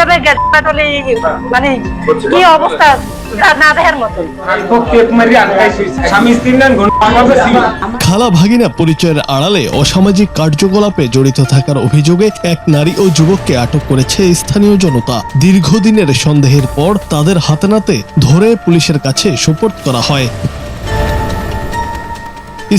এইভাবে পেট্রোলে মানে কি অবস্থা না দেখার মতো। খালা ভাগিনা পরিচয়ের আড়ালে অসামাজিক কার্যকলাপে জড়িত থাকার অভিযোগে এক নারী ও যুবককে আটক করেছে স্থানীয় জনতা। দীর্ঘদিনের সন্দেহের পর তাদের হাতে নাতে ধরে পুলিশের কাছে সোপর্দ করা হয়।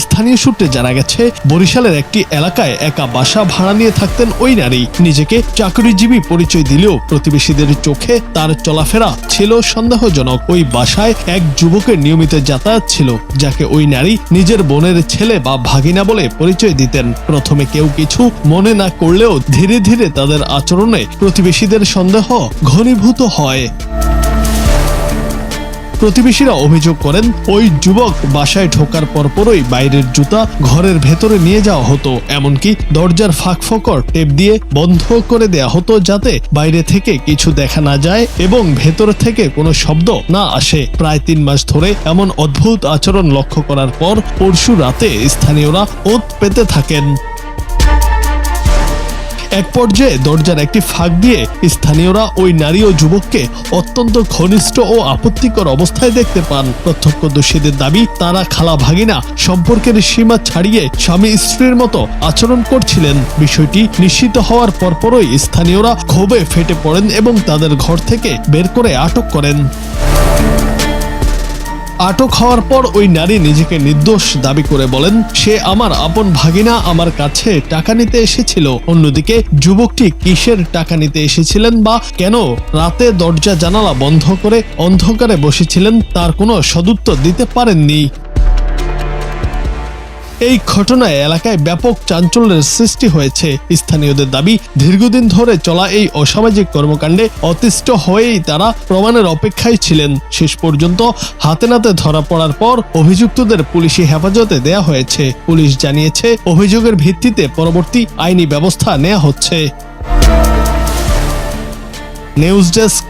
স্থানীয় সূত্রে জানা গেছে, বরিশালের একটি এলাকায় একা বাসা ভাড়া নিয়ে থাকতেন ওই নারী। নিজেকে চাকরিজীবী পরিচয় দিলেও প্রতিবেশীদের চোখে তার চলাফেরা ছিল সন্দেহজনক। ওই বাসায় এক যুবকের নিয়মিত যাতায়াত ছিল, যাকে ওই নারী নিজের বোনের ছেলে বা ভাগিনা বলে পরিচয় দিতেন। প্রথমে কেউ কিছু মনে না করলেও ধীরে ধীরে তাদের আচরণে প্রতিবেশীদের সন্দেহ ঘনীভূত হয়। প্রতিবেশীরা অভিযোগ করেন, ওই যুবক বাসায় ঢোকার পরপরই বাইরের জুতা ঘরের ভেতরে নিয়ে যাওয়া হতো। এমনকি দরজার ফাঁক ফোকর টেপ দিয়ে বন্ধ করে দেয়া হতো, যাতে বাইরে থেকে কিছু দেখা না যায় এবং ভেতর থেকে কোনো শব্দ না আসে। প্রায় 3 মাস ধরে এমন অদ্ভুত আচরণ লক্ষ্য করার পর পরশু রাতে স্থানীয়রা ওত পেতে থাকেন। এক পর্যায়ে দরজার একটি ফাঁক দিয়ে স্থানীয়রা ওই নারী ও যুবককে অত্যন্ত ঘনিষ্ঠ ও আপত্তিকর অবস্থায় দেখতে পান। প্রত্যক্ষদর্শীদের দাবি, তারা খালা ভাগিনা সম্পর্কের সীমা ছাড়িয়ে স্বামী স্ত্রীর মতো আচরণ করছিলেন। বিষয়টি নিশ্চিত হওয়ার পরপরই স্থানীয়রা ক্ষোভে ফেটে পড়েন এবং তাদের ঘর থেকে বের করে আটক করেন। আটক হওয়ার পর ওই নারী নিজেকে নির্দোষ দাবি করে বলেন, সে আমার আপন ভাগিনা, আমার কাছে টাকা নিতে এসেছিল। অন্যদিকে যুবকটি কিসের টাকা নিতে এসেছিলেন বা কেন রাতে দরজা জানালা বন্ধ করে অন্ধকারে বসেছিলেন, তার কোনো সদুত্তর দিতে পারেননি। এই ঘটনায় এলাকায় ব্যাপক চাঞ্চল্যের সৃষ্টি হয়েছে। স্থানীয়দের দাবি, দীর্ঘদিন ধরে চলা এই অসামাজিক কর্মকাণ্ডে অতিষ্ঠ হয়েই তারা প্রমাণের অপেক্ষায় ছিলেন। শেষ পর্যন্ত হাতে নাতে ধরা পড়ার পর অভিযুক্তদের পুলিশি হেফাজতে দেয়া হয়েছে। পুলিশ জানিয়েছে, অভিযোগের ভিত্তিতে পরবর্তী আইনি ব্যবস্থা নেওয়া হচ্ছে। News desk,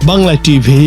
Bangla TV.